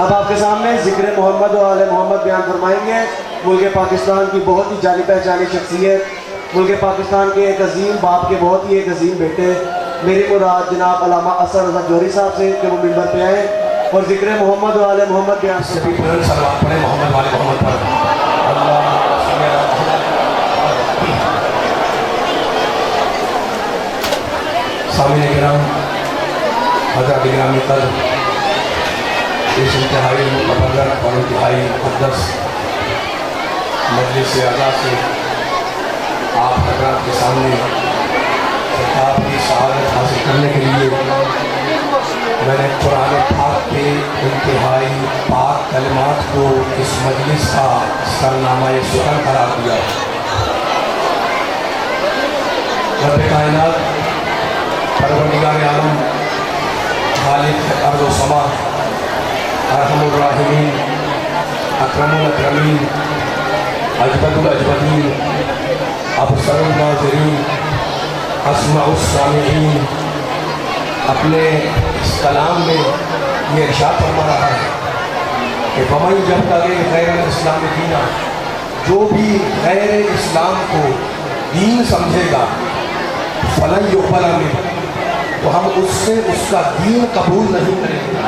اب آپ کے سامنے ذکر محمد و آل محمد بیان فرمائیں گے ملک پاکستان کی بہت ہی جانی پہچانی شخصیت، ملک پاکستان کے ایک عظیم باپ کے بہت ہی ایک عظیم بیٹے، میری مراد جناب علامہ اثر رضا جوہری صاحب سے کہ وہ منبر پہ آئے اور ذکر محمد و آل محمد بیان سے بھی صلوات پڑھیں محمد والے محمد پر۔ سامعین کرام، حضرات گرامی قدر، اس انتہائی مقرر اور انتہائی مقدس مجلس اعلیٰ سے آپ حضرات کے سامنے خطاب کی سعادت حاصل کرنے کے لیے میں نے قرآن پاک کے انتہائی پاک کلمات کو اس مجلس کا سرنامہ سخن قرار دیا۔ رب کائنات، پروردگار عالم، خالق ارض و سما، ارحم الراحمین، اکرم الاکرمین، اجود الاجودین، ابصر الناظرین، اسمع السامعین، اپنے اس کلام میں یہ ارشاد فرما رہا ہے کہ وَمَنْ يَبْتَغِ غَيْرَ الْإِسْلَامِ دِينًا، جو بھی غیر اسلام کو دین سمجھے گا فَلَنْ يُقْبَلَ مِنْهُ، تو ہم اس سے اس کا دین قبول نہیں کریں گے۔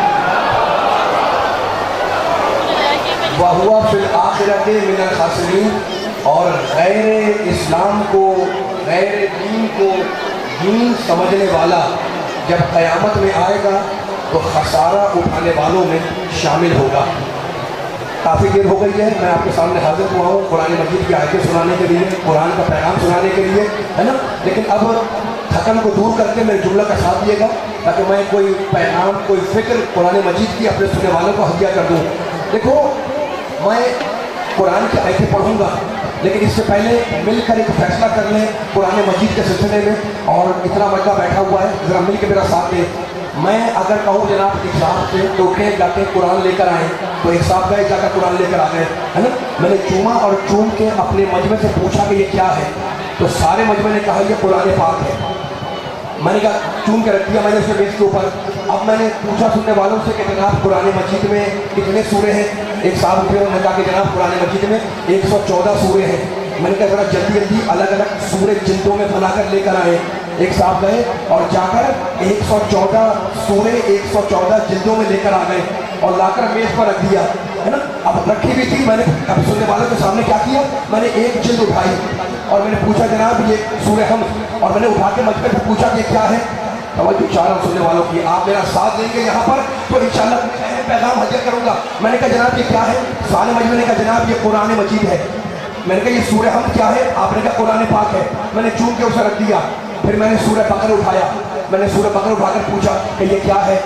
وَهُوَ فِي الْآخِرَةِ مِنَ الْخَاسِرِينَ، اور غیر اسلام کو، غیر دین کو دین سمجھنے والا جب قیامت میں آئے گا تو خسارہ اٹھانے والوں میں شامل ہوگا۔ کافی دیر ہو گئی ہے، میں آپ کے سامنے حاضر ہوا ہوں قرآن مجید کی آیتیں سنانے کے لیے، قرآن کا پیغام سنانے کے لیے، ہے نا، لیکن اب تھکن کو دور کر کے میرے جملہ کا ساتھ دیے گا تاکہ میں کوئی پیغام، کوئی فکر قرآن مجید کی اپنے سننے والوں کو ہدیہ کر دوں۔ دیکھو، میں قرآن کی آیتیں پڑھوں گا، لیکن اس سے پہلے مل کر ایک فیصلہ کر لیں قرآن مجید کے سلسلے میں، اور اتنا مجمع بیٹھا ہوا ہے، ذرا مل کے میرا ساتھ دیں۔ میں اگر کہوں جناب ایک صاحب سے تو اٹھیں جا کے قرآن لے کر آئیں، تو ایک صاحب گئے جا کر قرآن لے کر آ گئے، ہے نا۔ میں نے چوما اور چوم کے اپنے مجمع سے پوچھا کہ یہ کیا ہے، تو سارے مجمع نے کہا یہ قرآن پاک ہے۔ میں نے کہا چوم کے رکھ دیا میں نے اس کے بیچ کے اوپر۔ اب میں نے پوچھا سننے والوں سے کہ جناب قرآن مجید میں کتنے سورے ہیں؟ ایک صاحب اٹھے انہوں نے کہا کہ جناب قرآن مجید میں 114 سورے ہیں۔ میں نے کہا ذرا جلدی جلدی الگ الگ سورے جلدوں میں بنا کر لے کر آئے۔ ایک صاحب گئے اور جا کر 114 سورے 114 جلدوں میں لے کر آ گئے اور لا کر میز پر رکھ دیا، ہے نا۔ اب رکھی بھی تھی، میں نے اب سننے والوں کے سامنے کیا کیا، میں نے ایک جلد اٹھائی اور میں نے پوچھا جناب یہ سورہ حمد، اور میں نے اٹھا کے مجمع سے پوچھا کہ کیا ہے۔ توجہ چاہ رہا ہوں سننے والوں کی، آپ میرا ساتھ دیں گے یہاں پر تو انشاءاللہ اہم پیغام حاضر کروں گا۔ میں نے کہا جناب یہ کیا ہے؟ سارے مجمع نے کہا جناب یہ قرآن مجید ہے۔ میں نے کہا یہ سورہ حمد کیا ہے؟ آپ نے کہا قرآن پاک ہے۔ میں نے چون کے اسے رکھ دیا۔ پھر میں نے سورہ بقرہ اٹھایا، میں نے سورہ بقرہ اٹھا کر پوچھا کہ یہ کیا ہے؟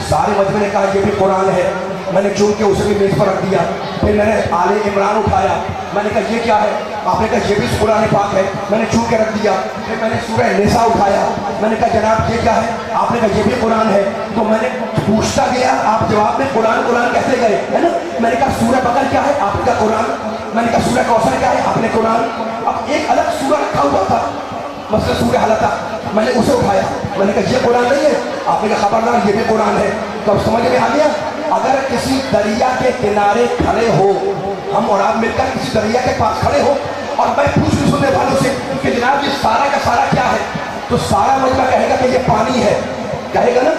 سارے مجمع نے کہا یہ بھی قرآن ہے۔ میں نے چون کے اسے بھی میز پر رکھ دیا۔ پھر میں نے آل عمران اٹھایا، میں نے کہا یہ کیا ہے؟ آپ نے کہا یہ بھی قرآن پاک ہے۔ میں نے چون کے رکھ دیا۔ پھر میں نے سورہ نساء اٹھایا، میں نے کہا جناب یہ کیا ہے؟ آپ نے کہا یہ بھی قرآن ہے۔ تو میں نے پوچھتا گیا، آپ جواب میں قرآن قرآن کہتے گئے، ہے نا۔ میں نے کہا سورہ بقرہ کیا ہے؟ آپ نے کہا قرآن۔ میں نے کہا سورہ کوثر کیا ہے؟ آپ نے قرآن۔ اب ایک الگ سورہ رکھا ہوا تھا، مثلا سورہ حلقہ، میں نے اسے اٹھایا، میں نے کہا یہ قرآن نہیں ہے؟ آپ نے کہا خبردار یہ بھی قرآن ہے۔ تو اب سمجھ میں آ گیا، اگر کسی دریا کے کنارے کھڑے ہو، ہم اور آپ مل کر کسی دریا کے پاس کھڑے ہو اور میں پوچھ لوں سننے والوں سے کہ جناب یہ سارا کا سارا کیا ہے، تو سارا مجمع کہے گا کہ یہ پانی ہے، کہے گا نا۔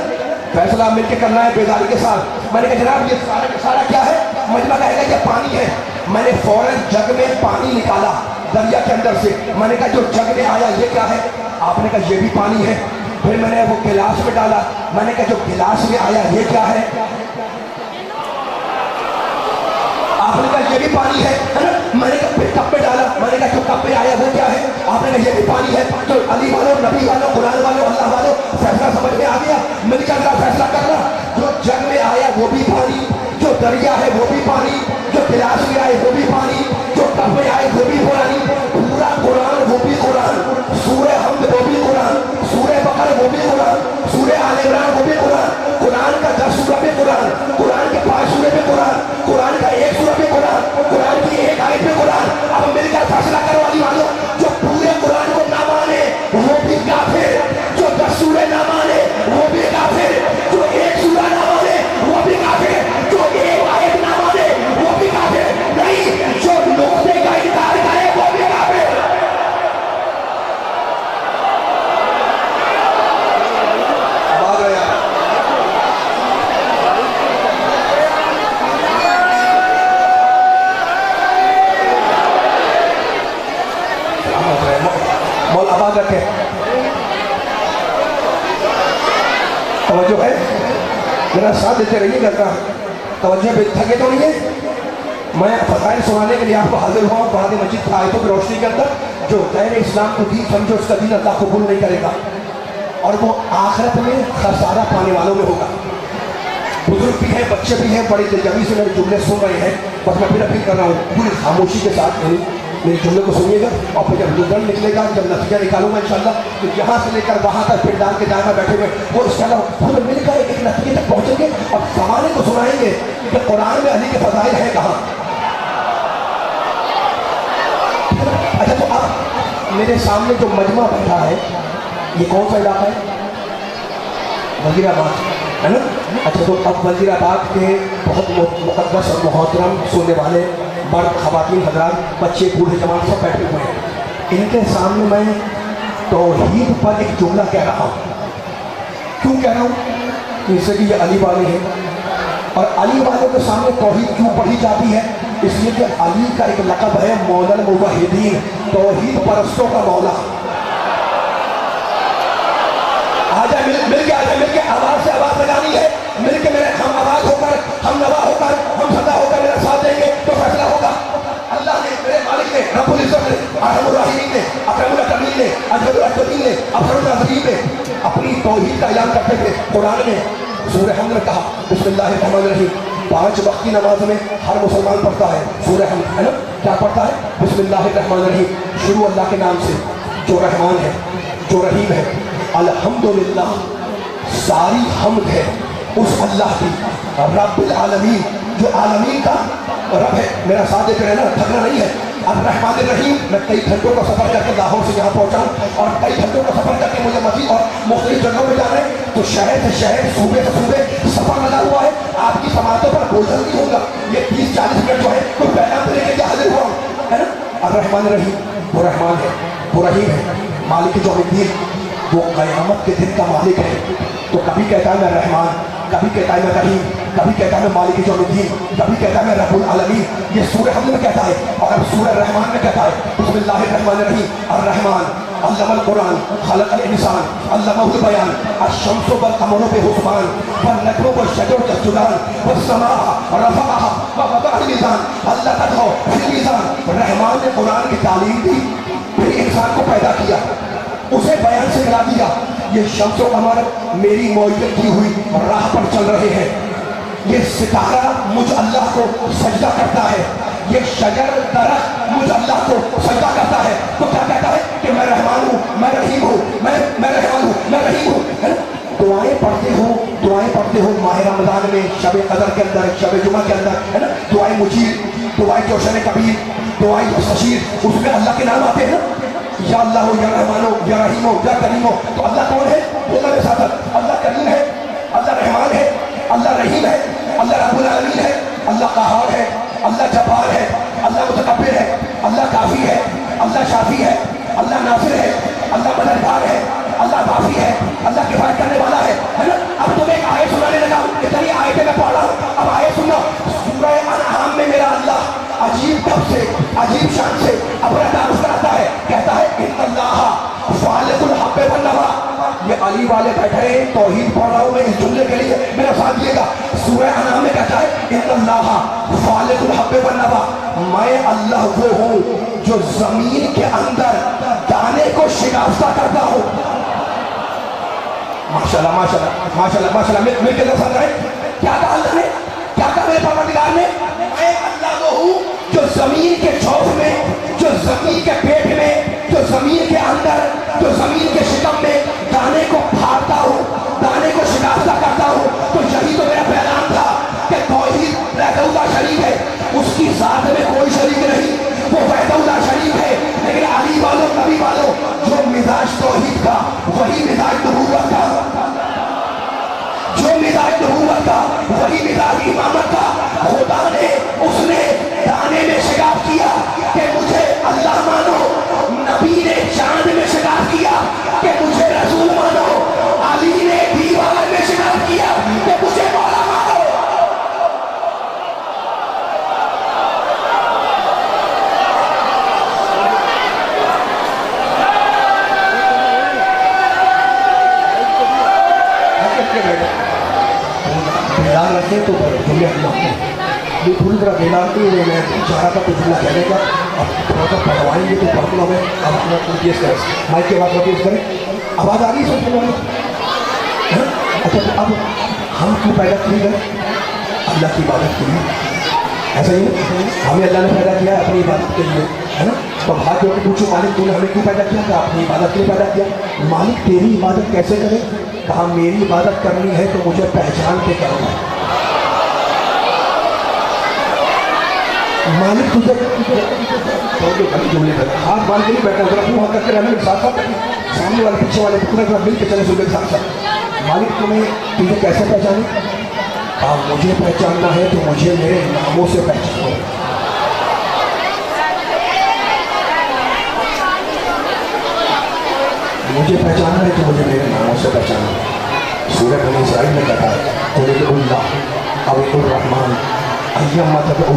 فیصلہ مل کے کرنا ہے بیداری کے ساتھ۔ میں نے کہا جناب یہ سارا کا سارا کیا ہے؟ مجمع کہے گا یہ پانی ہے۔ میں نے فوراً جگ میں پانی نکالا دریا کے اندر سے، میں نے کہا جو جگ میں آیا یہ کیا ہے؟ آپ نے کہا یہ بھی پانی ہے۔ پھر میں نے وہ گلاس میں ڈالا، میں نے کہا جو گلاس میں آیا یہ کیا ہے؟ آپ نے کہا یہ بھی پانی ہے نا۔ میں نے کہا پھر کپ میں ڈالا، میں نے کہا جو کپ میں آیا وہ کیا ہے؟ آپ نے کہا یہ بھی پانی ہے۔ تو علی والوں، نبی والوں، قرآن والوں، اللہ والوں، فیصلہ سمجھ میں آ گیا؟ مل کر فیصلہ کرنا، جو جگ میں آیا وہ بھی پانی، جو دریا ہے وہ بھی پانی، جو گلاس میں آئے وہ بھی پانی، جو کپ میں آئے وہ بھی پانی، پورا قرآن وہ بھی قرآن، سورہ حمد وہ بھی قرآن، سورہ بقرہ وہ بھی قرآن، سورہ آل عمران وہ بھی قرآن، قرآن کا 10 سورہ بھی قرآن، قرآن کے 5 سورے بھی قرآن، قرآن کا 1 سورہ بھی قرآن، قرآن کی 1 آیت بھی قرآن۔ اب مل کر فیصلہ کرو علی والوں، جو پورے قرآن کو نہ مانے وہ بھی کافر، جو 10 سورے نہ مانے وہ بھی کافر، جو 1 سورہ نہ مانے وہ بھی کافر، جو 1 मेरा साथ देते रहिएगा। का तवज्जो पे थके तो नहीं है। मैं फजाइल सुनाने के लिए आपको हाजिर हुआ हूँ कुरान मजीद की आयतों की रोशनी के अंदर। जो गैर इस्लाम को दीन समझो उसका दीन अल्लाह कबूल नहीं करेगा और वो आखिरत में खसारा पाने वालों में होगा। बुजुर्ग भी हैं, बच्चे भी हैं, बड़ी दिलजमी से मेरे जुमले सुन रहे हैं। बस मैं फिर अपील कर रहा हूँ पूरी खामोशी के साथ मेरे जुमले को सुनिएगा और फिर जब रिजल्ट निकलेगा, जब नतीजा निकालूंगा इंशाल्लाह, तो यहाँ से लेकर वहाँ तक पिंडाल के दायरा बैठे हुए वो इंशाल्लाह खुद मिलकर एक नतीजे तक पहुँचेंगे और ज़माने को सुनाएंगे कि कुरान में अली के फजाइल हैं कहाँ। अच्छा, तो अब मेरे सामने जो मजमा बैठा है ये कौन सा इलाका है? वजीराबाद है ना। अच्छा, तो अब वजीराबाद के बहुत मुकद्दस और मोहतरम सुनने वाले मर्द, ख़वातीन, हज़रात, बच्चे, बूढ़े, जवान सब बैठे हुए हैं। इनके सामने मैं तौहीद पर एक जुमला कह रहा हूँ। क्यों कह रहा हूँ? इससे कि ये अली वाले हैं और अली वालों के सामने तौहीद क्यों पढ़ी जाती है? इसलिए कि अली का एक लक़ब है मौला मुवहिदीन, तौहीद परस्तों का मौला। आजा मिल के आजा, मिल के आवाज़ से आवाज़ लगानी है, मिल के मेरे हम आवाज़ होकर, हम नवा होकर, हम सदा होकर मेरा साथ देंगे तो फैसला होगा। अल्लाह ने, मेरे मालिक ने, रब्बुल इज़्ज़त ने, अरहमुर राहिमीन ने, अकरमुल अकरमीन ने, अजवदुल अजवदीन ने, अफरुल अज़ीम ने अपनी तौहीद का ऐलान करते थे। कुरान में सूरह हमद में कहा बिस्मिल्लाहिर्रहमानिर्रहीम। 5 वक्त की नमाज में हर मुसलमान पढ़ता है सूरह हमद, है ना। क्या पढ़ता है? बिस्मिल्लाहिर्रहमानिर्रहीम, शुरू अल्लाह के नाम से जो रहमान है, जो रहीम है। अल्हम्दुलिल्लाह, सारी हमद है उस अल्लाह की, रब्बिल आलमीन, जो आलमीन का रब है। मेरा साथ देते रहना, थकना नहीं है। अर्रहमानिर रहीम, मैं कई घंटों का सफ़र करके लाहौर से यहाँ पहुँचा हूँ और कई घंटों का सफ़र करके मुझे मस्जिद और मुख्तलिफ जगहों में जाना है, तो शहर से शहर, सूबे से सूबे सफ़र लगा हुआ है। आपकी समातों पर बोझल नहीं होगा। ये 30-40 मिनट जो है कोई पैगाम लेके हाजिर हुआ हूँ, है ना। अर्रहमानिर रहीम, वो रहमान है, वो रहीम है, मालिक यौमिद्दीन, वो क़यामत के दिन का मालिक है। तो कभी कहता है मैं रहमान, कभी कहता है मैं रहीम, कभी कहता है मैं मालिक यौमिद्दीन, कभी कहता है मैं रब्बुल आलमीन। ये सूरह हमद में कहता है और अब सूरह रहमान में कहता है बिस्मिल्लाहिर्रहमानिर्रहीम। अर्रहमान अल्लमल कुरान खलक़ल इंसान अल्लमहुल बयान अश-शम्सु वल क़मरु बिहुस्बान वन नजमु वश-शजरु यस्जुदान वस-समाअ रफ़अहा व वदअल मीज़ान अल्ला तग़ौ फिल मीज़ान। रहमान ने कुरान की तालीम दी, फिर इंसान को पैदा किया, उसे बयान से मिला दिया। ये शम्स व कमर मेरी मौजूद की हुई राह पर चल रहे हैं। ये सितारा मुझ अल्लाह को सजदा करता है, ये शजर दरख्त मुझ अल्लाह को सजदा करता है। तो क्या कहता है कि मैं रहमान हूँ, मैं रहीम हूँ, मैं रहमान हूँ, मैं रहीम हूँ, है ना। दुआएं पढ़ते हो माह रमज़ान में, शब कदर के अंदर, शब जुमा के अंदर, है ना। दुआएं मुजीब, दुआएं जोशन कबीर, दुआएं मुस्तशीर, उसमें अल्लाह के नाम आते हैं ना। या अल्लाह हो, या रहमान हो, या रहीम हो, या करीम हो। तो अल्लाह कौन है? बोलना मेरे साथ, अल्लाह करीम है, अल्लाह रहमान है, अल्लाह रहीम है, अल्लाह रब्बुल आलमीन है, अल्लाह क़हार है, अल्लाह जब्बार है, अल्लाह मुतकब्बिर है, अल्लाह काफ़ी है, अल्लाह शाफी है, अल्लाह नासिर है, अल्लाह मददगार है, अल्लाह काफ़ी है, अल्लाह किफ़ायत करने वाला है ना। अब तुम्हें एक आयत सुनाने लगा, इतनी आयतें मैं पढ़ रहा हूँ, अब आयत सुनो। सूरह अनआम में मेरा अल्लाह अजीब ढंग से, अजीब शान से अपना तारुफ कराता है, कहता है इन्नल्लाह फालिकुल हब्बे वन नवा। ये अली वाले बैठे हैं, तौहीद पढ़ रहा हूँ मैं इस जुमले के लिए, मेरा साथ दिएगा। सूरह अनआम में कहता है इन्नल्लाह फालिकुल हब्बे वन नवा, मैं अल्लाह वो हूँ जो जमीन के अंदर दाने को शिकाफ्ता करता हूँ। माशाल्लाह माशाल्लाह माशाल्लाह माशाल्लाह, मिल के लफ्ज़ है। क्या कहा अल्लाह ने, क्या कहा मेरे परवरदिगार ने? मैं अल्लाह वो हूँ जो जमीन के छौफ में, जो जमीन के पेट में, जो जमीन के अंदर, जो जमीन के शिकम में दाने को फाड़ता हूँ, दाने को शिकाफ्ता करता हूँ। तो यही तो मेरा पैगाम था कि तौहीद वहदहुल्लाह शरीक है, उसकी ज़ात में कोई शरीक नहीं, वो वहदहुल्लाह शरीक है। लेकिन अली वालों, नबी वालों, जो मिजाज तौहीद का वही मिजाज नबूवत का, जो मिजाज नबूवत का वही मिजाज इमामत का। खुदा ने, उसने दाने में शिकाफ किया कि मुझे अल्लाह मानो, नबी ने चांद में शिकाफ किया कि मुझे रसूल मानो, अली ने दीवार में शिकाफ किया कि मुझे मौला मानो। पढ़ने तो जुमले हम ये पूरी तरह बेलाती हुए मैं चाह रहा था कुछ जुमला कहने का, अब थोड़ा सा पढ़वाएंगे तो पढ़ लो। हमें अब अपना रिक्वेस्ट करें, माइक के बाद रिक्वेस्ट करें। आवाज़ आ रही है सबसे पहले? अच्छा, तो अब हम क्यों पैदा किए गए? अल्लाह की इबादत के लिए, ऐसा ही है। हमें अल्लाह ने पैदा किया अपनी इबादत के लिए, है ना? तो भाग जो पूछो मालिक तूने हमें क्यों पैदा किया? था अपनी इबादत के लिए पैदा किया। मालिक तेरी इबादत कैसे करें? कहा मेरी इबादत करनी है तो मुझे पहचान के करो। मालिक तुझे हाथ बांध के नहीं बैठा, जरा मुँह करके रहने के साथ साथ सामने वाले पीछे वाले पूरा मिल के चले सुबह साथ साथ। मालिक तुझे कैसे पहचाने? आप मुझे पहचानना है तो मुझे मेरे नामों से पहचानो। मुझे पहचानना है तो मुझे मेरे नामों से पहचानो। सूरह बनी इसराइल में कहा कुल्लाह अवकुर रहमान अय्यम्मा तदऊ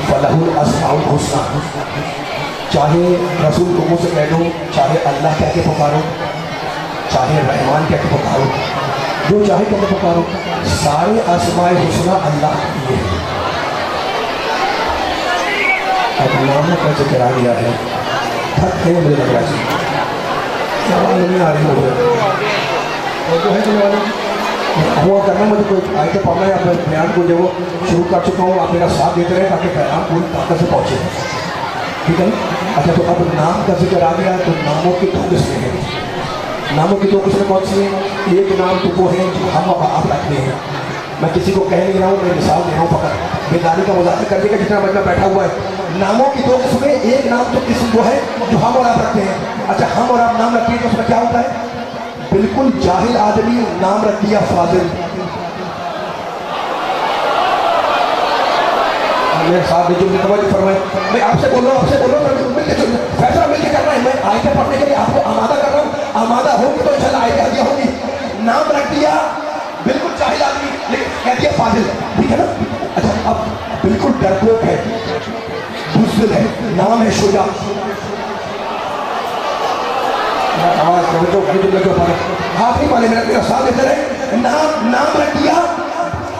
फलहुल अस्माउल हुस्ना। चाहे रसूल को मुँह से कह दो, चाहे अल्लाह कह के पुकारो, चाहे रहमान कह के पुकारो, जो चाहे कह के पुकारो, सारे अस्माए हुस्ना अल्लाह के लिए। अब नामों का जिक्र आ गया है, थक है मुझे लग रहा है, आवाज़ नहीं आ रही मुझे, और जो है चलने वाले हुआ करना। मुझे कोई आए तो पढ़ना है, अपने बयान को जो वो शुरू कर चुका हूँ, आप मेरा साथ देते रहे ताकि पैगाम पूरी ताकत से पहुँचे, ठीक है? अच्छा, तो अब नाम का जिक्र आ गया, तो नामों की दो किस्में हैं। नामों की दो किस्में कौन सी हैं? एक नाम तो वो है जो हम आप रखते हैं, मैं किसी को कह नहीं रहा हूँ, मैं मिसाल दे रहा हूँ, फकत बेदारी का मुजाहरा करने का जितना बंदा बैठा हुआ है। नामों की दो किस्में, एक नाम तो किस्म वो है जो हम और आप रखते हैं। अच्छा, हम और आप नाम रखते हैं तो उसमें क्या होता है? बिल्कुल जाहिल आदमी नाम रख दिया फाजिल। मेरे साथ फरमाए, मैं आपसे बोल रहा हूँ, फैसला मिलकर करना है। मैं आयतें पढ़ने के लिए आपको आमादा कर रहा हूँ, आमादा होगी तो इंशाल्लाह आयतें हदिया होगी। नाम रख दिया बिल्कुल जाहिल आदमी, लेकिन कह दिया फाजिल, ठीक है ना? अच्छा, अब बिल्कुल डरपोक है, बुज़दिल है, नाम है शुजा। हाथ नहीं माने, मेरा साथ देते रहे। नाम रख दिया,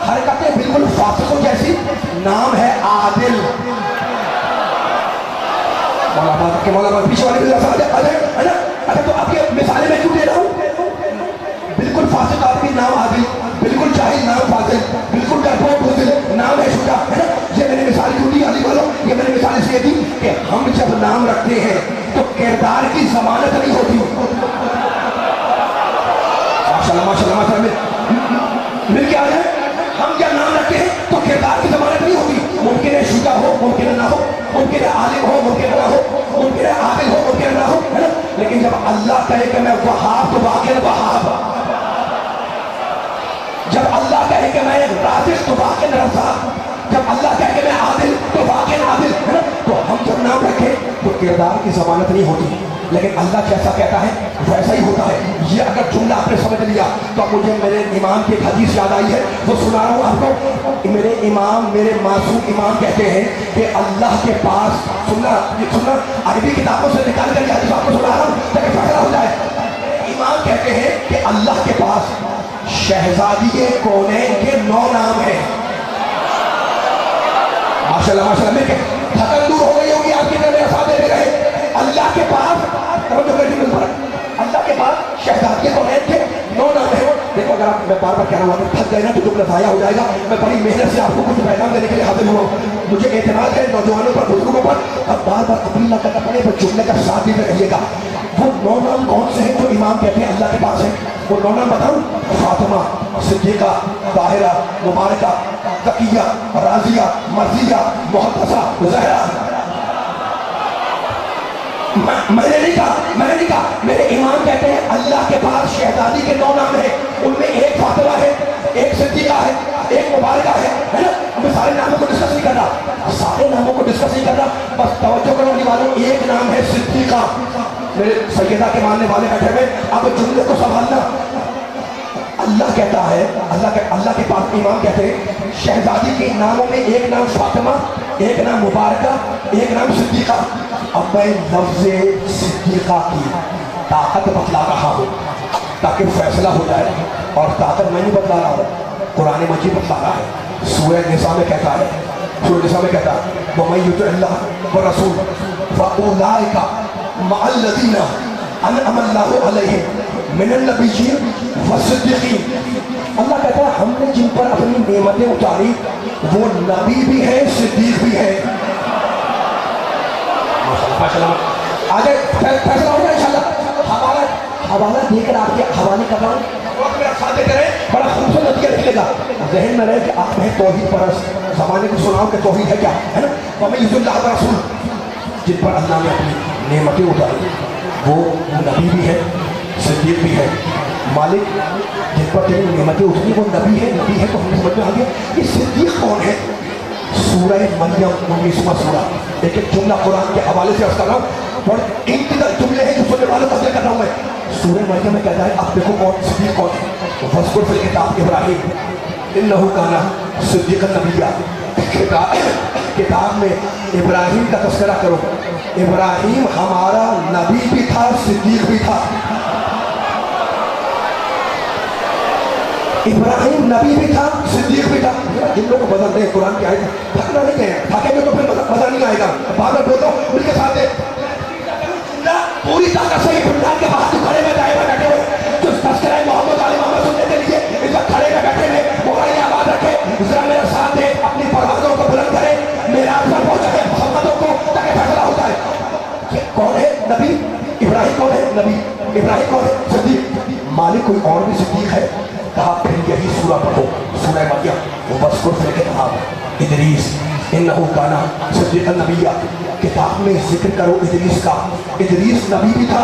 हरकतें बिल्कुल फासिकों जैसी, नाम है आदिल। मौला पीछे वाले है ना? अच्छा, तो आपके मिसालें मैं क्यों दे रहा हूँ? बिल्कुल फासिक आदमी नाम आदिल, बिल्कुल जाहिल नाम फाजिल, बिल्कुल डरपोक बुज़दिल नाम है शुजा, है ना? ये मैंने मिसाल क्यों दी अली वालों? ये मैंने मिसाल इसलिए दी कि हम जब नाम रखते हैं तो किरदार की जमानत नहीं होती। माशाल्लाह मिल के आ जाए। हम क्या नाम रखते हैं तो किरदार की जमानत नहीं होती। मुमकिन है शुजा हो, मुमकिन है ना हो, मुमकिन है आलिम हो, मुमकिन है ना हो, मुमकिन है आदिल हो, मुमकिन है ना हो, है ना? लेकिन जब अल्लाह कहे कि मैं वहाब तो वाक़िअन वहाब, जब अल्लाह कहे कि मैं राज़िक़ तो वाक़िअन रज़्ज़ाक़, जब अल्लाह कहे कि मैं आदिल तो वाक़िअन आदिल, है ना? तो हम जब नाम रखें तो किरदार की जमानत नहीं होती, लेकिन अल्लाह जैसा कहता है वैसा ही होता है। ये अगर जुमला आपने समझ लिया तो अब मुझे मेरे इमाम की एक हदीस याद आई है, वो सुना रहा हूँ आपको। मेरे इमाम, मेरे मासूम इमाम कहते हैं कि अल्लाह के पास, सुनना अरबी किताबों से निकाल कर हदीस आपको सुना रहा हूँ ताकि फैसला हो जाए। इमाम कहते हैं कि अल्लाह के पास शहजादी कौनैन के 9 नाम हैं। माशाल्लाह मिलके थकन दूर हो गई होगी आपकी, मेरे साथ दे रहे। अल्लाह के पास शहजादी कौनैन के 9 नाम है। देखो, अगर आप मैं बार बार कह रहा हूँ थक गए ना तो जुमला ज़ाया हो जाएगा। मैं बड़ी मेहनत से आपको कुछ पैगाम देने के लिए हाजिर हुआ हूँ। मुझे एतमाद है नौजवानों पर, बुजुर्गों पर, अब बार बार अपील ना करना पड़े, पर जुमले का साथ देते रहिएगा। वो 9 नाम कौन से हैं जो इमाम कहते हैं अल्लाह के पास है? वो 9 नाम बताऊँ? फातिमा, सिद्दीक़ा, ताहिरा, मुबारका, तकिया, राजिया, मर्जिया, मुहद्दसा, ज़हरा। मैंने नहीं कहा, मेरे इमाम कहते हैं अल्लाह के पास शहजादी के 9 नाम है। उनमें एक फातिमा है, एक सिद्दीक़ा है, एक मुबारका है ना? मैं सारे नामों को डिस्कस नहीं कर रहा, बस तवज्जो करो वालों, एक नाम है सिद्दीक़ा। मेरे सैयदा के मानने वाले बैठे हुए, अब जुमले को संभालना। अल्लाह कहता है, अल्लाह के पास इमाम कहते हैं शहजादी के नामों में एक नाम फातिमा, एक नाम मुबारका, एक नाम सिद्दीक़ा। अब मैं लफ्ज़े सिद्दीक़ा की ताकत बतला रहा हूँ ताकि फैसला हो जाए, और ताकत मैं नहीं बतला रहा हूँ, कुरान मजीद बतला रहा है। सूरह निसा में कहता है, सूरह निसा में कहता है वमन युतिअल्लाह व रसूल फउलाइका मअल्लज़ीना अनअमा अल्लाहु अलैहिम मिनन नबिय्यीन वसिद्दीकीन। अल्लाह कहता है हमने जिन पर अपनी नेमतें उतारी वो नबी भी है, सिद्दीक भी है। आगे फैसला होगा इंशाल्लाह। हवाला देकर आपके हवाले कर रहा हूँ, मेरा साथ करें, बड़ा खूबसूरत नतीजा निकलेगा। जहन में रहे कि आप हैं तौहीद परस्त, ज़माने को सुनाओ कि तौहीद है क्या, है ना। वमन युतिअल्लाह व रसूल, जिन पर अल्लाह ने अपनी नेमतें उतारी वो नबी भी है, सिद्दीक भी है। मालिक जिन पर तेरी नेमतें उतरी वो नबी है तो हमें समझ में आ गया कि सिद्दीक कौन है। सूरह मरियम 19वां सूरा, एक एक जुमला कुरान के हवाले से अर्ज कर रहा हूँ और इंतजार जुमले हैं जो सुनने वालों को कर रहा हूँ मैं। सूरह मरियम में कहता है अब देखो कौन सिद्दीक कौन है। वज़्कुर फ़िल किताब इब्राहीम इन्नहु काना सिद्दीक़न नबिय्या। किताब में इब्राहीम का तज़किरा करो। इब्राहीम हमारा नबी भी था, सिद्दीक भी था। इब्राहिम नबी भी था, सिद्दीक भी था। जिन लोगों को बदल रहे कुरान की आयत थकना नहीं है, थकेंगे तो फिर मजा नहीं आएगा। बार बार बोलता हूँ उनके साथ पूरी ताकत से इब्राहिम के बाहर खड़े में जाए बैठे हुए जो तज़किरा मोहम्मद आले मोहम्मद सुनने के लिए इस वक्त खड़े में बैठे हैं, मोबाइल आवाज रखे, जरा मेरे साथ दे, अपनी परवाज़ों को बुलंद करे, मेरा आप पर पहुंचाए मोहम्मदों को ताकि फैसला हो जाए। कौन है नबी? इब्राहिम कौन है नबी? इब्राहिम कौन है सिद्दीक? मालिक कोई और भी सिद्दीक है? कहा फिर यही सूरा पढ़ो, सूरह मरियम। वज़्कुर फ़िल किताब इदरीस इन्नहु काना सिद्दीक़न नबिय्या। किताब में जिक्र करो इदरीस का। इदरीस नबी भी था,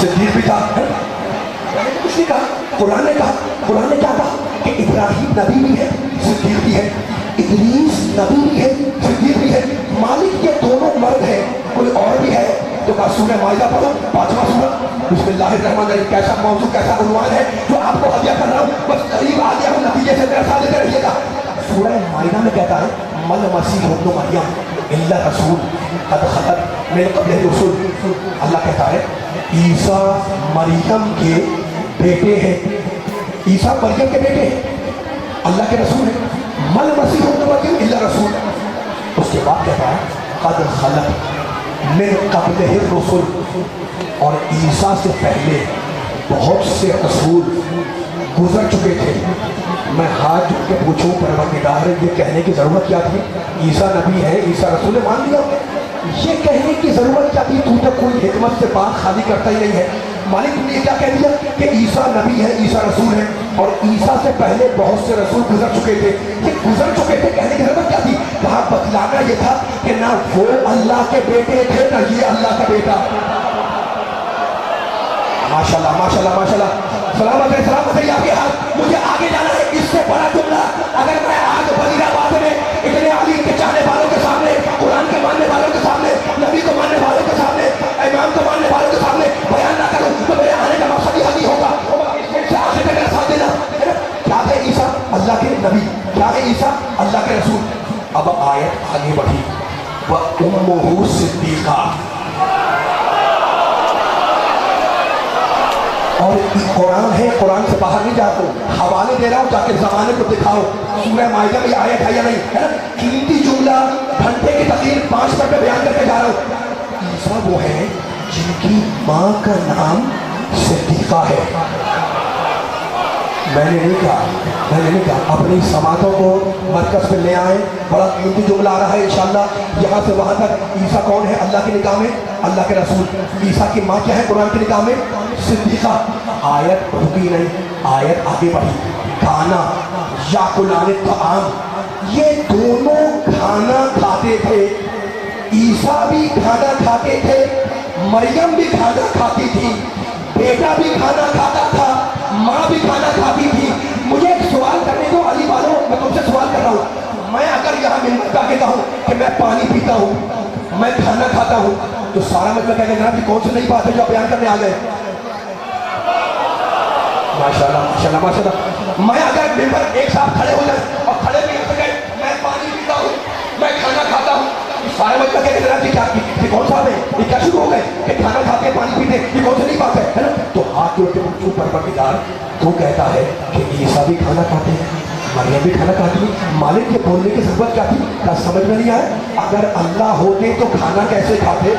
सिद्दीक भी था। कुछ नहीं कहा, कुरान ने कहा। कुरान ने क्या कहा कि इब्राहिम नबी भी है, सिद्दीक भी है। इदरीस नबी भी है, सिद्दीक भी है। मालिक ये दोनों मर्द है, कोई और भी है? तो कहा सूरह माइदा पढ़ो, 5वां सूरा। बिस्मिल्लाहिर्रहमानिर्रहीम। कैसा मौजू, कैसा उन्वान है जो आपको हदिया कर रहा हूँ, बस करीब आ गया हूँ नतीजे से, मेरा साथ देते रहिएगा। सूरह माइदा में कहता है मल मसीह इब्न मरियम इल्ला रसूल क़द ख़लत मिन क़ब्लिही रुसूल। अल्लाह कहता है ईसा मरियम के बेटे हैं, ईसा मरियम के बेटे हैं, अल्लाह के रसूल हैं। मल मसीह इब्न मरियम इल्ला रसूल। उसके बाद कहता है क़द ख़लत मिन क़ब्लिही रुसूल, और ईसा से पहले बहुत से रसूल गुजर चुके थे। मैं हाथ जोड़ के पूछूं परवरदिगार ये कहने की ज़रूरत क्या थी? ईसा नबी है, ईसा रसूल है, मान लिया। ये कहने की ज़रूरत क्या थी? तू तो कोई हिकमत से बात खाली करता ही नहीं है। मालिक ने क्या कह दिया कि ईसा नबी है, ईसा रसूल है, और ईसा से पहले बहुत से रसूल गुजर चुके थे। ये गुजर चुके थे कहने की ज़रूरत क्या थी? वहाँ बतलाना ये था कि ना वो अल्लाह के बेटे थे ना ये अल्लाह का बेटा। माशाल्लाह माशाल्लाह माशाल्लाह। सलामत है आपके हाथ। मुझे आगे जाना है, इससे बड़ा जुमला अगर मैं आज वज़ीराबाद में इतने अली के चाहने वालों के सामने, कुरान के मानने वालों के सामने, नबी को मानने वालों के सामने, इमाम को मानने वालों के सामने बयान ना करूं तो मेरे आने का मकसद ही नहीं होगा। इससे आखिर तक मेरा साथ देना है ना। क्या है ईसा? अल्लाह के नबी। क्या है ईसा? अल्लाह के रसूल। अब आयत आगे बढ़ी, व उम्मुहु सिद्दीक़ा। और कुरान है, कुरान से बाहर नहीं जाते, हवाले दे रहा हूँ ताकि ज़माने को दिखाओ सूरह माइदा में आयत है या नहीं, है ना। कीमती जुमला घंटे की तकरीर 5 मिनट में बयान करके जा रहा हूँ। ईसा वो है जिनकी माँ का नाम सिद्दीक़ा है। मैंने नहीं कहा अपनी समातों को मरकज़ पे ले आए। बड़ा कीमती जुमला आ रहा है इंशाअल्लाह यहाँ से वहाँ तक। ईसा कौन है अल्लाह की निगाह में? अल्लाह के रसूल। ईसा की माँ क्या है कुरान की निगाह में? सिद्दीक़ा। आयत रुकी नहीं, आयत आगे बढ़ी। खाना याकुलाने तआम, ये दोनों खाना खाते थे। ईसा भी खाना खाते थे, मरियम भी खाना खाती थी, बेटा भी खाना खाता था, माँ भी खाना खाती थी। मुझे एक सवाल करने दो अली वालों, मैं तुमसे सवाल कर रहा हूँ। मैं अगर यहाँ मिंबर पे आके कहूँ कि मैं पानी पीता हूँ, मैं खाना खाता हूँ, तो सारा मतलब कहेंगे जनाब कि कौन सी नई बात है जो आप बयान करने आ गए? माशाल्लाह माशाल्लाह माशाल्लाह। मैं अगर मिंबर एक साथ खड़े हो जाए और खड़े भी कहे मैं पानी पीता हूँ, मैं खाना खाता हूँ, सारे मतलब कहेंगे जनाब कि क्या ये कौन सा है? ये क्या शुरू हो गए कि खाना खाते पानी पीते, ये कौन सी नई बात है ना। तो हाथ जोड़ के ऊपर परवरदिगार तो कहता है कि ईसा भी खाना खाते हैं, مریم بھی کھانا کھاتی ہے. مالک کے بولنے کی ضرورت کیا تھی؟ کیا سمجھ میں نہیں آیا؟ اگر اللہ ہوتے تو کھانا کیسے کھاتے؟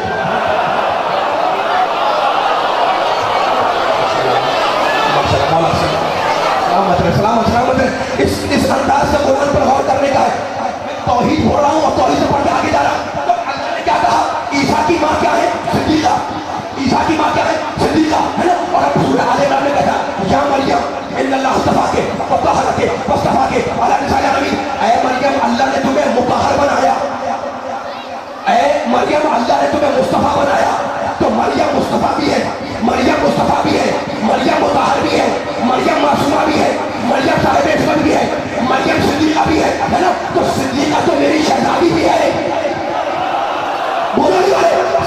سلامت اس انداز سے قرآن پر غور کرنے کا ہے. میں توحید ہو رہا ہوں اور توحید سے پڑھ کے آگے جا رہا ہوں. تو اللہ نے کیا کہا؟ عیسیٰ کی ماں کیا ہے؟ صدیقہ. عیسیٰ کی ماں کیا ہے؟ صدیقہ, ہے نا. اور اب سورہ آل عمران میں کہا یا مریم ان اللہ اصطفاک وطہرک واصطفاک علی نساء العالمین. اے مریم اللہ نے تمہیں مطہر بنایا, اے مریم اللہ نے تمہیں مصطفیٰ بنایا. تو مریم مصطفیٰ بھی ہے, مریم مصطفیٰ بھی ہے, مریم مطہر بھی ہے, مریم معصومہ بھی ہے, مریم صاحب عصمت بھی ہے, مریم صدیقہ بھی ہے نا. تو صدیقہ تو میری شہزادی بھی ہے. بولو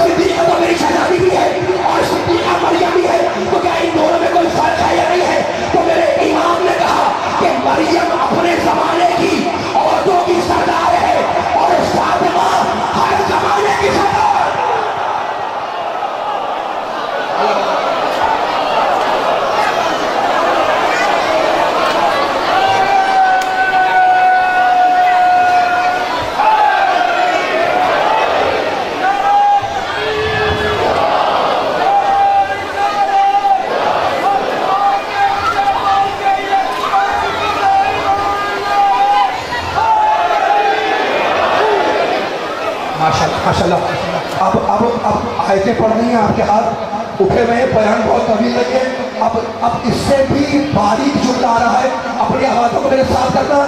صدیقہ تو میری شہزادی بھی ہے اور صدیقہ مریم بھی ہے. تو کیا ان دونوں میں کوئی فرق ہے یا نہیں ہے؟ تو میرے امام نے کہا کہ مریم اپنے زمانے کی عورتوں کی سردار ہے اور فاطمہ ہر زمانے کی سردار. ماشاءاللہ. اب آیتیں پڑھ رہی ہیں آپ کے ہاتھ اٹھے ہوئے ہیں, بیان بہت طویل نہیں ہے. اب اس سے بھی باریک جملہ آ رہا ہے, اپنی آوازوں کو میرے ساتھ کرنا.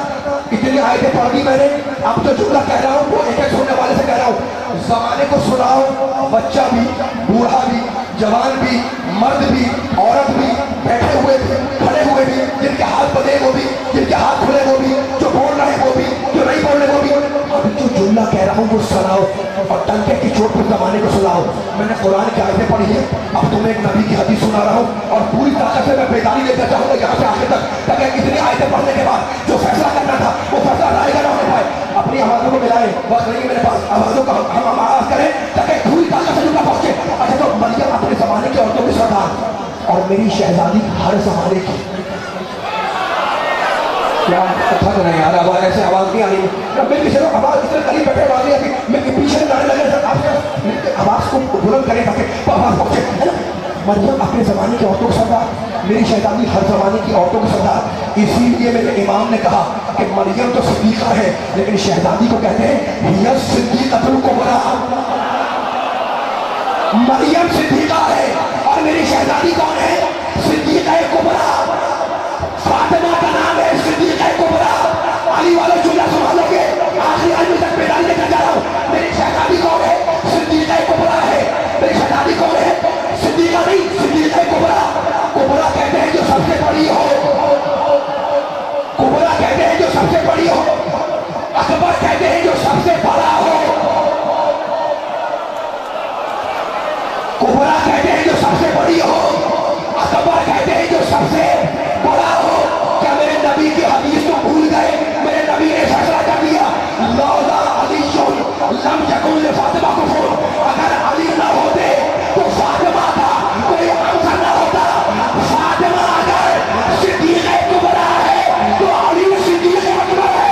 اتنی آیتیں پڑھ دی میں نے, اب جو جملہ کہہ رہا ہوں وہ ایک ایک سننے والے سے کہہ رہا ہوں. زمانے کو سناؤ, بچہ بھی, بوڑھا بھی, جوان بھی, مرد بھی, عورت بھی, بیٹھے ہوئے بھی, کھڑے ہوئے بھی, جن کے ہاتھ بدے وہ بھی, جن کے ہاتھ کھلے وہ بھی, جو بول رہے وہ بھی, جو نہیں بول رہے وہ بھی. اب جو جملہ کہہ رہا ہوں وہ سناؤ اور ڈنکے کی چوٹ پر زمانے کو سناؤ. میں نے قرآن کی آیتیں پڑھی ہیں, اب تمہیں ایک نبی کی حدیث سنا رہا ہوں اور پوری طاقت سے میں بیداری لینا چاہوں گا یہاں سے آخر تک, تاکہ اتنی آیتیں پڑھنے کے بعد جو فیصلہ کرنا تھا وہ فیصلہ رائے گا نہ ہو پائے. اپنی آوازوں کو ملائیں, وقت نہیں میرے پاس, آوازوں کا ہم آغاز کریں تاکہ پوری طاقت سے جملہ پہنچے. اچھا تو مریم اپنے زمانے کی عورتوں کی سردار اور میری شہزادی ہر زمانے کی. کیا تھک رہے یار, آواز ایسے آواز نہیں آ رہی. میں کسی کو آواز اتنے قریب بیٹھے آواز نہیں آتی, میں پیچھے گانے لگے سر آپ آواز کو بلند کریں تاکہ آواز پہنچے, ہے نا. مریم اپنے زمانے کی عورتوں کی سردار, میری شہزادی ہر زمانے کی عورتوں کی سردار. اسی لیے میرے امام نے کہا کہ مریم تو صدیقہ ہے لیکن شہزادی کو کہتے ہیں ہی صدیقۃ الکبریٰ. مریم صدیقہ ہے اور میری شہزادی کون ہے؟ صدیقہ کبریٰ. فاطمہ کا نام ہے صدیقہ کبریٰ. علی والے جملہ سنا لو گے, آخری آدمی تک بیداری لے کر جا رہا ہوں. میری شہزادی کون ہے؟ صدیقہ کبریٰ ہے. میری شہزادی کون ہے؟ صدیقہ نہیں, صدیقہ کبریٰ. کبریٰ کہتے ہیں جو سب سے بڑی ہو, کبریٰ کہتے ہیں جو سب سے بڑی ہو, اکبر کہتے ہیں جو سب سے بڑا ہو, کبریٰ کہتے ہیں جو سب سے بڑی ہو, اکبر کہتے ہیں جو سب سے بڑا ہو. کیا میرے نبی کی حدیث کو بھول گئے؟ میرے نبی نے فیصلہ کر دیا لولا علی لم یکن لفاطمہ کفر. اگر علی نہ ہوتے تو فاطمہ کا کوئی آنسر نہ ہوتا. فاطمہ اگر صدیقہ کبریٰ ہے تو علی صدیق اکبر ہے.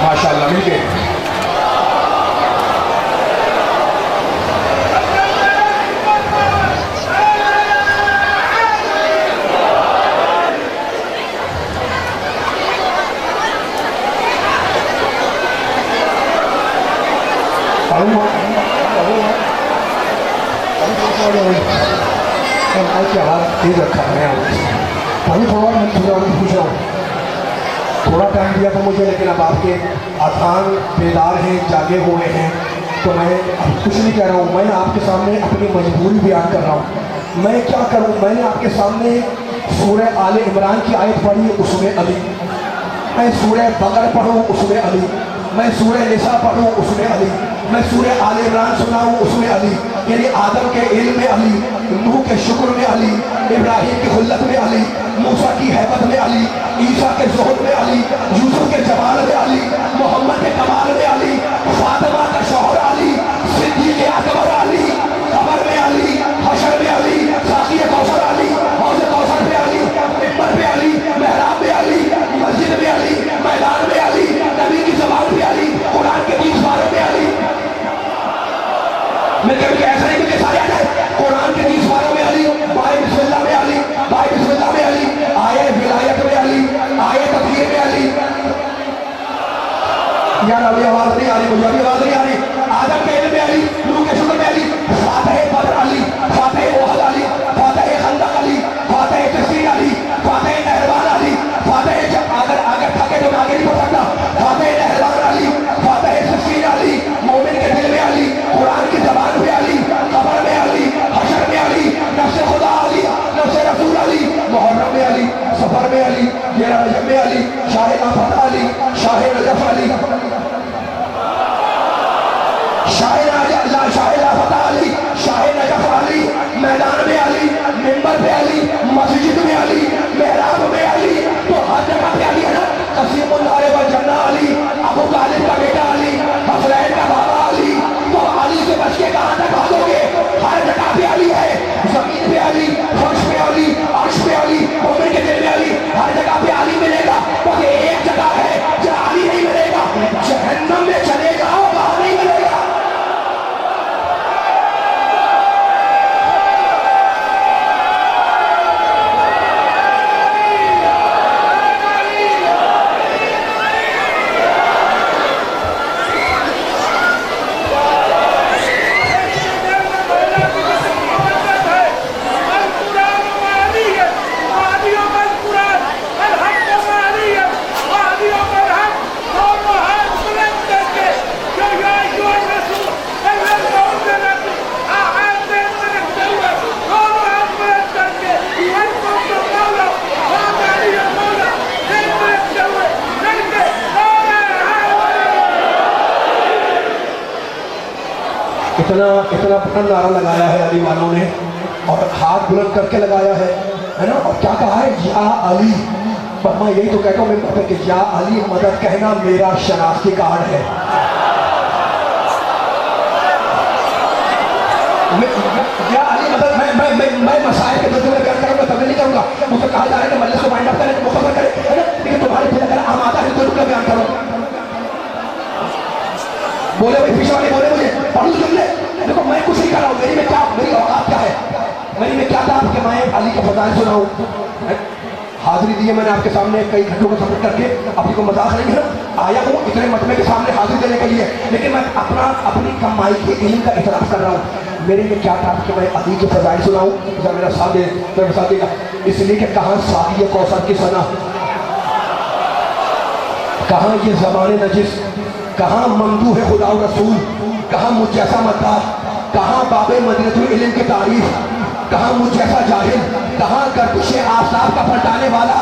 ماشاءاللہ مل کے کی آواز تیز رکھا ہے. تھوڑا ٹائم دیا تھا مجھے لیکن اب آپ کے अजान बेदार हैं, जागे हुए हैं, तो मैं अब कुछ नहीं कह रहा हूँ, मैं आपके सामने अपनी मजबूरी बयान कर रहा हूँ। मैं क्या करूँ, मैंने आपके सामने सूरह आले इमरान की आयत पढ़ी, उसमें अली, मैं सूरह बकर पढ़ूँ उसमें अली, मैं सूरह निसा पढ़ूँ उसमें अली, मैं सूरह आले इमरान सुनाऊँ उसमें अली, यानी आदम के इल्म में अली, नूह के शुक्र में अली, इब्राहिम की खुल्लत में अली, मूसा की हैबत में अली, ईसा के ज़ुहद में अली, यूसुफ के जमाल में अली, मोहम्मद के कमाल में अली, फातिमा का शौहर अली, सिद्दीक़ अकबर अली, कब्र में अली, हशर में अली, साक़ी कौसर अली, हौज़ कौसर में अली, मिंबर में अली, मेहराब में अली, मस्जिद में अली, मैदान में अली, नबी की ज़बान में अली, कुरान के 20 पारों में अली। मैं कभी ऐसा नहीं कि सारे आ जाए, कुरान के 20 पारों में अली, बाय बिस्मिल्लाह में अली, बाय बिस्मिल्लाह में अली, आए विलायत में अली, आए तकदीर में अली। यार अभी आवाज नहीं आ रही, मुझे अभी आवाज नहीं आ रही। आदम के इल्म में अली, नूह के शुक्र में अली, फातिह बदर Ali, Fatih Uhud Ali, Fatih खंदक Ali, Fatih तस्वीर अली, फातिह नहरवान अली, फातिह अगर थके तो मैं आगे नहीं बढ़ सकता, फातिह नहरवान अली, फातिह तस्वीर अली, मोमिन के दिल में अली, कुरान की ज़बान में अली, कब्र में अली, हशर में अली, नफ्स खुदा अली, नफ्स रसूल अली, मुहर्रम में अली, सफर में अली, मेरा रजब में अली, शाह लाफत अली, शाह नजफ अली, शाह लाफत अली, शाह नजफ अली, मैदान में अली, मिंबर पे अली, मस्जिद में अली, मेहराब में अली, तो हर जगह पे अली है ना। कसीमुल अरब जन्ना अली, अबू तालिब का बेटा अली, हसनैन का बाबा अली, तो अली से बच के कहाँ तक भागोगे? हर जगह पे अली है, जमीन पे अली, फर्श पे अली, अर्श पे अली, मोमिन के दिल में अली, हर जगह पे अली मिलेगा। तो ये एक जगह है जहाँ अली नहीं मिलेगा, जहन्नम में चले जाओ वहाँ नहीं मिलेगा। इतना पसंद नारा लगाया है अली वालों ने, और हाथ बुलंद करके लगाया है ना। और क्या कहा है? या अली। पर मैं यही तो कहता हूँ मैं कि या अली मदद कहना मेरा शनाख्ती कार्ड है। या अली मदद मैं मसाइल के तर्जुमे बयान करूँगा, तब नहीं करूँगा। मुझसे कहा जा रहा है कि मजलिस को वाइंड अप करें, मुकम्मल करें, है ना। लेकिन तुम्हारे दिल अगर आमादा है तो बयान करो। बोले भाई पीछे वाले बोले मुझे पढ़ू तो जुमले। देखो मैं कुछ नहीं कर रहा हूँ, मेरी औकात क्या है, मेरी में क्या था कि मैं अली के फजाइल सुनाऊँ। हाजिरी दी है मैंने आपके सामने कई घंटों का सफर करके, अपनी को मजाक नहीं है, आया हूँ इतने मजमे के सामने हाजिरी देने के लिए, लेकिन मैं अपनी कमाई के इल्म का इतराफ़ कर रहा हूँ। मेरे में क्या था कि मैं अली के फजाइल सुनाऊँ, जब मेरा साथ देगा, इसलिए कि कहाँ साक़ी कौसर की सना, कहाँ ये ज़माने नजिस, कहाँ ममदूह है खुदा और रसूल, कहाँ मुझ जैसा मद्दाह, कहाँ बाबे मदीनतुल इल्म की तारीफ, कहाँ मुझ जैसा जाहिल, कहाँ गर्दिशे आफताब का पलटाने वाला।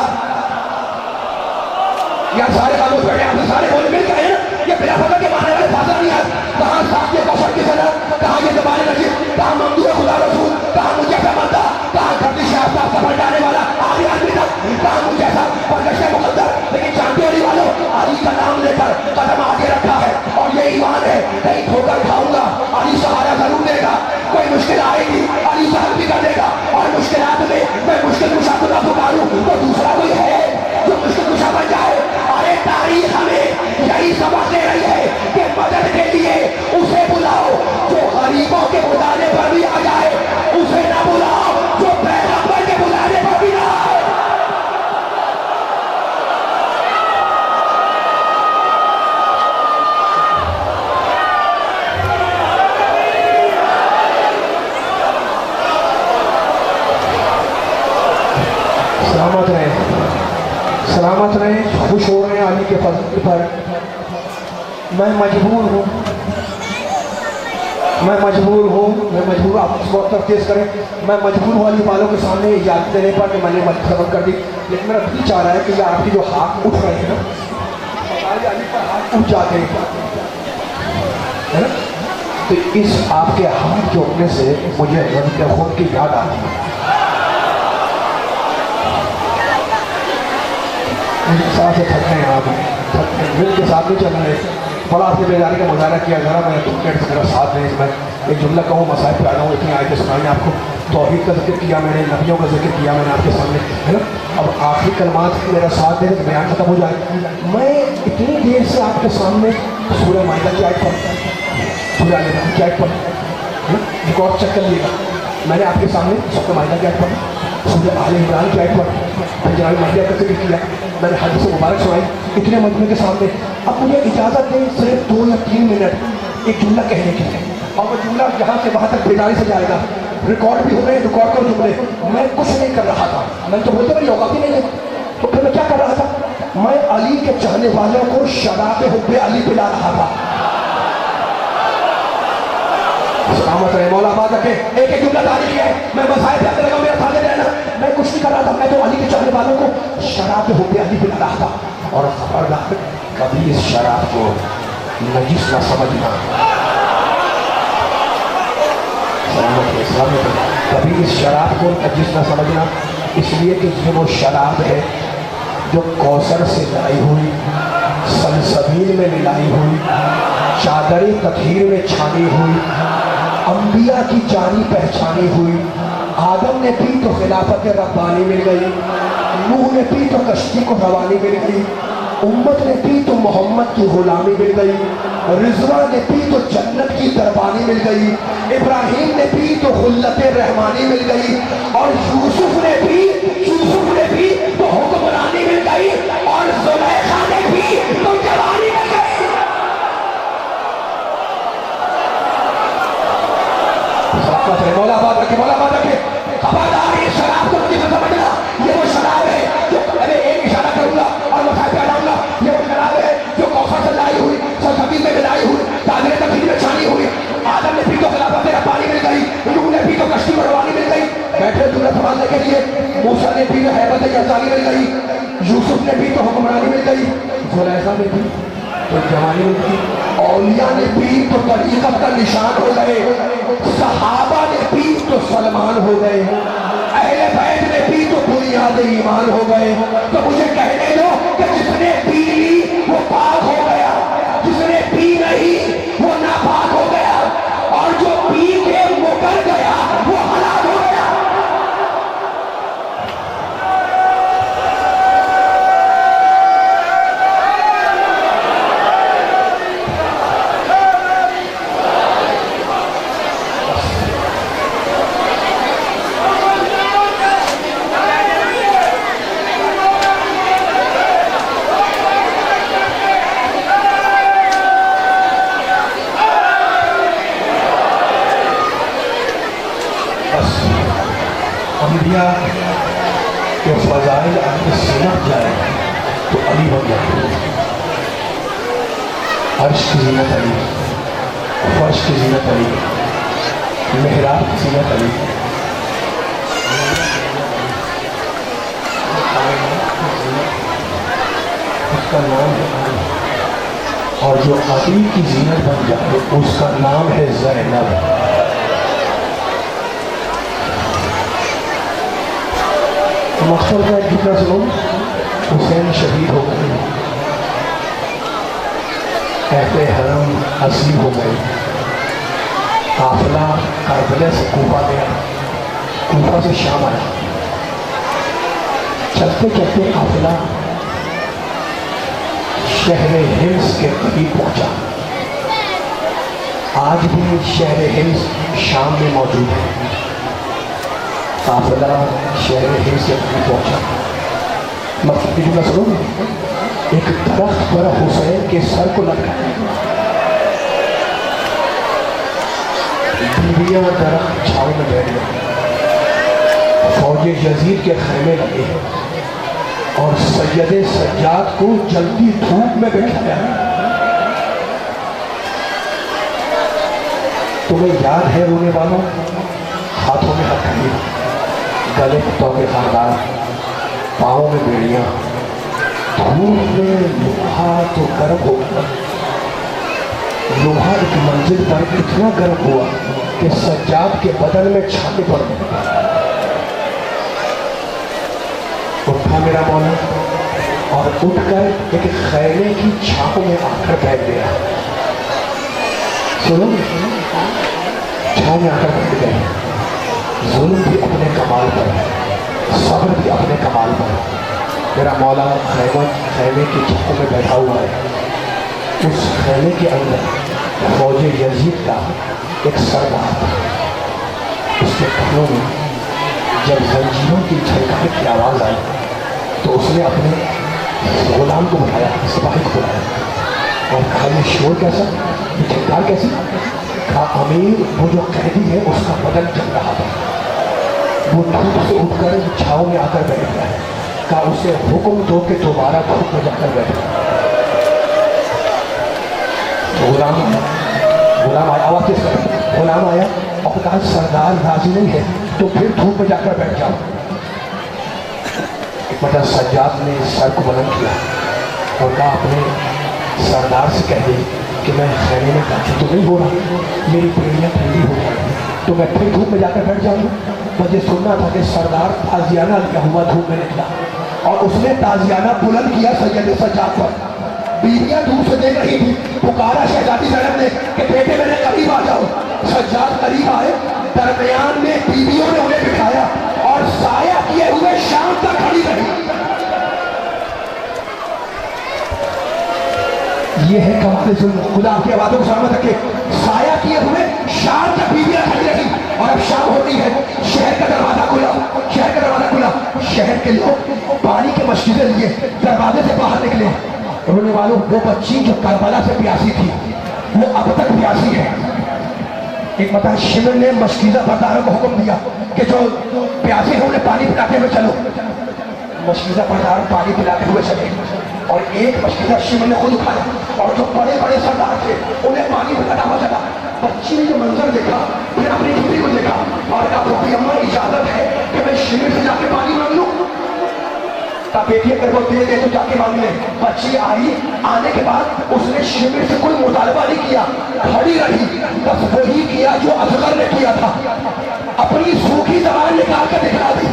यार सारे खामोश बैठे, आप सारे बोले मिल गए हैं, ये बिना फकर के मारने वाले फासला नहीं है। कहाँ साक़ी कौसर की सना, कहाँ ये ज़माने नजिस, कहाँ ममदूह है खुदा रसूल, कहाँ मुझ जैसा मद्दाह, कहाँ गर्दिशे आफताब का पलटाने वाला, आखिरी आदमी तक, कहाँ मुझ जैसा परगश्ते मुक़द्दर। लेकिन जानते हो वालों, अली का नाम लेकर कदम आगे रखा है, और ये ईमान है, कहीं ठोकर खाऊंगा अली सहारा जरूर देगा, कोई मुश्किल आएगी अली सहल भी कर देगा, और मुश्किलात में मैं मुश्किल कुशा को ना पुकारूं तो दूसरा कोई है जो मुश्किल कुशा बन जाए। अरे तारीख हमें यही सबक दे रही है कि मदद के लिए उसे बुलाओ जो गरीबों के बुलाने पर भी आ जाए, उसे ना बुलाओ जो पैगंबर के बुलाने पर भी ना आए। सलामत रहें, खुश हो रहे हैं अली के फजल पर। میں مجبور ہوں آپ اس وقت تیز کریں، میں مجبور ہوں علی والوں کے سامنے اجازت دینے پر کہ میں نے سبق کر دی، لیکن میرا دل چاہ رہا ہے کہ یہ آپ کی جو ہاتھ اٹھ رہے ہیں نا، علی پر ہاتھ اٹھ جاتے ہیں ہے نا، تو اس آپ کے ہاتھ کے اٹھنے سے مجھے غم خود کی یاد آتی ہے. ساتھ سے تھک رہے ہیں آپ، مل کے ساتھ نہیں چل رہے، بڑا آپ کی بیداری کا مظاہرہ کیا، ذرا میں میرا ساتھ دیں. میں ایک جملہ کہوں، مسائل پہ آ رہا ہوں، اتنی آیتیں سنائیں آپ کو، توحید کا ذکر کیا میں نے، نبیوں کا ذکر کیا میں نے آپ کے سامنے ہے نا. اب آخری کلمات میرا ساتھ دیں تو بیان ختم ہو جائے. میں اتنی دیر سے آپ کے سامنے سورہ مائدہ کی آیت پڑھتا ہوں، سورہ آل عمران کی آیت پڑھتا ہوں، ریکارڈ چیک کر لیے گا. میں نے آپ کے سامنے سورہ مائدہ کی آیت پڑھی، سورہ آل عمران کی آیت پڑھی، میں جناب مہدیہ کا ذکر کیا، میں نے حدیث مبارک سنائی اتنے مجمع کے سامنے. اب مجھے اجازت دیں صرف 2 یا 3 منٹ ایک جملہ کہنے کی ہے، اور وہ جملہ یہاں سے وہاں تک بیداری سے جائے گا. ریکارڈ بھی ہو رہے ہیں، ریکارڈ کرو جملے. میں کچھ نہیں کر رہا تھا، میں تو بولتے میری اوقات ہی نہیں ہے، تو پھر میں کیا کر رہا تھا؟ میں علی کے چاہنے والوں کو شراب حب علی پلا رہا تھا. سلامت رہے، مولا آباد رکھے. ایک ایک جملہ جاری کیا ہے، میں مسائل پہ لگا، میرا تھا رہنا، میں کچھ نہیں کر رہا تھا، میں تو علی کے چاہنے والوں کو شراب حب علی پلا رہا تھا. اور خبردار کبھی اس شراب کو نجس نہ سمجھنا، کبھی اس شراب کو نجس نہ سمجھنا، اس لیے کہ یہ وہ شراب ہے جو کوثر سے لائی ہوئی، سلسبیل میں ملائی ہوئی، چادر تطہیر میں چھانی ہوئی، انبیاء کی جانی پہچانی ہوئی. آدم نے پی تو خلافت ربانی مل گئی، نوح نے پی تو کشتی کو روانی مل گئی، امت نے پی تو محمد کی غلامی مل گئی، رضوان نے پی تو جنت کی دربانی مل گئی، ابراہیم نے پی تو خلت رحمانی مل گئی، اور یوسف نے پی تو حکمرانی مل گئی، اور زلیخا نے پی تو جوانی مل گئی. مولا آباد رکھے، مولا آباد رکھے. خبردار یہ شراب کو مجھے سمجھنا، یہ وہ شراب ہے جو میں ایک اشارہ کروں گا اور مسائل پہ لاؤں گا. یہ وہ شراب ہے جو کوثر سے لائی ہوئی، سلسبیل میں ملائی ہوئی، چادر تطہیر میں چھانی ہوئی. آدم نے پی تو خلافت ربانی مل گئی، نوح نے پی تو کشتی کو روانی مل گئی، بیٹھے جملہ سنبھالنے کے لیے. موسیٰ نے پی تو ہیبت یزدانی مل گئی، یوسف نے پی تو حکمرانی مل گئی، زلیخا نے پی تو جوانی مل گئی، اولیاء نے پی تو طریقت کا نشان ہو گئے، صحابہ نے پی تو سلمان ہو گئے، اہل بیت نے پی تو بنیاد ایمان ہو گئے. تو مجھے کہنے دو کہ جس نے پی لی وہ پاک ہو گیا، جس نے پی نہیں وہ ناپاک ہو گیا، اور جو پی کے مکر گیا وہ ہلاک ہو گیا. انبیاء کے فضائل اگر سمجھ جائے تو علی بن جائے. عرش کی زینت علی، فرش کی زینت علی، محراب کی زینت علی، اس کا نام ہے علی. اور جو علی کی زینت بن جائے اس کا نام ہے زینب. مقصد کا جتنا سنو، حسین شہید ہو گئے، اہل حرم اسیر ہو گئے، قافلہ کربلا سے کوفہ گیا، کوفہ سے شام آیا، چلتے چلتے قافلہ شہر حمص کے قریب پہنچا. آج بھی شہر حمص شام میں موجود ہے. قافلہ شہر حمص سے پہنچا. مقصد کی جملہ سنو، ایک درخت پر حسین کے سر کو لٹکایا، بیویاں درخت چھاؤں میں بیٹھ گئی، فوج یزید کے خیمے لگے اور سید سجاد کو جلتی دھوپ میں بٹھایا. تمہیں یاد ہے رونے والوں، ہاتھوں میں ہتھیلی، گلے پتوں کے خاندان، پاؤں میں بیڑیاں، دھوپ میں لوہا تو گرم ہو گیا، لوہا ایک منزل پر اتنا گرم ہوا کہ سجاد کے بدن میں چھانے پڑ گئے۔ اٹھا میرا مولا اور اٹھ کر ایک خیمے کی چھاؤں میں آ کر بیٹھ گیا۔ سنو، چھاؤں میں آ کر بیٹھ گئے۔ ظلم بھی اپنے کمال پر، صبر بھی اپنے کمال پر۔ میرا مولا خیمے کی چھاؤں میں بیٹھا ہوا ہے۔ اس خیمے کے اندر فوج یزید کا ایک سردار تھا۔ اس کے کانوں میں جب زنجیروں کی جھنکار کی آواز آئی تو اس نے اپنے غلام کو بلایا، سپاہی کو بلایا اور کہا یہ شور کیسا، یہ جھنکار کیسی؟ کہا امیر وہ جو قیدی ہے اس کا بدن جل رہا تھا، وہ دھوپ سے اٹھ کر چھاؤں میں آ کر بیٹھ گیا ہے۔ کہا اسے حکم دو کہ دوبارہ دھوپ میں جا کر بیٹھے۔ غلام آیا، آواز کس طرح؟ غلام آیا اور کہا سردار راضی نہیں ہے تو پھر دھوپ میں جا کر بیٹھ جاؤ۔ مطلب سجاد نے سر کو بلند کیا اور کہا اپنے سردار سے کہہ دے کہ میں خیمے میں بیٹھا تو نہیں ہو رہا، میری بیڑیاں ٹھنڈی ہو گئی تو میں پھر دھوپ میں جا کر بیٹھ جاؤں گا۔ مجھے سننا تھا کہ سردار تازیانہ لیا ہوا دھوپ میں نکلا اور اس نے تازیانہ بلند کیا سید سجاد پر۔ بیویاں دور سے دیکھ رہی تھی، پکارا شہزادی زینب نے کہ بیٹے میرے قریب آ جاؤ۔ سجاد قریب آئے، درمیان میں بیویوں نے انہیں بٹھایا اور سایہ کیے ہوئے شام تک کھڑی رہی۔ یہ ہے کمال ظلم، خدا آپ کی آوازوں کو سلامت رکھے۔ سایہ کیے ہوئے شام تک بیویاں کھڑی رہی اور اب شام ہوتی ہے، شہر کا دروازہ کھلا، شہر کا دروازہ کھلا۔ شہر کے لوگ پانی کے مشکلیں لیے دروازے سے باہر نکلے۔ رونے والوں، وہ بچی جو کربلا سے پیاسی تھی وہ اب تک پیاسی ہے۔ ایک مطلب شمر نے مشکیزہ برداروں کو حکم دیا کہ جو پیاسے ہیں انہیں پانی پلاتے ہوئے چلو۔ مشکیزہ بردار پانی پلاتے ہوئے چلے اور ایک مشکیزہ شمر نے خود اٹھایا اور جو بڑے بڑے سردار تھے انہیں پانی پلاتا ہوا چلا۔ بچی نے جو منظر دیکھا پھر اپنی بیوی کو دیکھا اور کہا پھوپھی اماں اجازت ہے کہ میں شمر سے جا کے پانی مانگ لوں؟ کہا بیٹی اگر وہ دے دے تو جا کے مانگ لے۔ بچی آئی، آنے کے بعد اس نے شمر سے کوئی مطالبہ نہیں کیا، کھڑی رہی، بس وہی کیا جو اصغر نے کیا تھا، اپنی سوکھی زبان نکال کر دکھا دی۔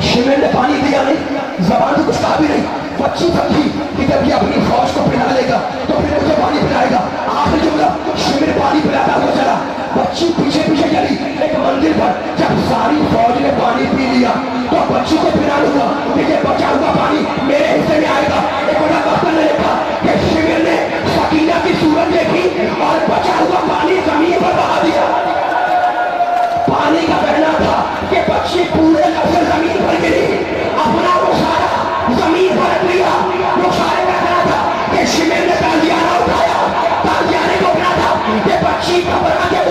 شمر نے پانی دیا نہیں، زبان سے کچھ کہا بھی نہیں۔ بچی سمجھی کہ جب یہ اپنی فوج کو پلا لے گا تو پھر مجھے پانی پلائے گا۔ آخری جملہ شمر پانی پلاتا ہوا چلا، بچی پیچھے پیچھے چلی۔ ایک منزل پر جب ساری فوج نے پانی پی لیا تو بچی کو پلا لوں گا کہ یہ بچا ہوا پانی میرے حصے میں آئے گا۔ ایک بڑا وقت نے لکھا کہ شمر نے سکینہ کی صورت دیکھی اور بچا ہوا پانی زمین پر بہا دیا۔ پانی کا کہنا تھا کہ بچی پورے لفظ زمین پر گری، اپنا رخسارہ زمین پر رکھ لیا۔ رخسارے کا کہنا تھا کہ شمر نے تازیانہ اٹھایا، تازیانے کو کہنا تھا کہ بچی گھبرا کے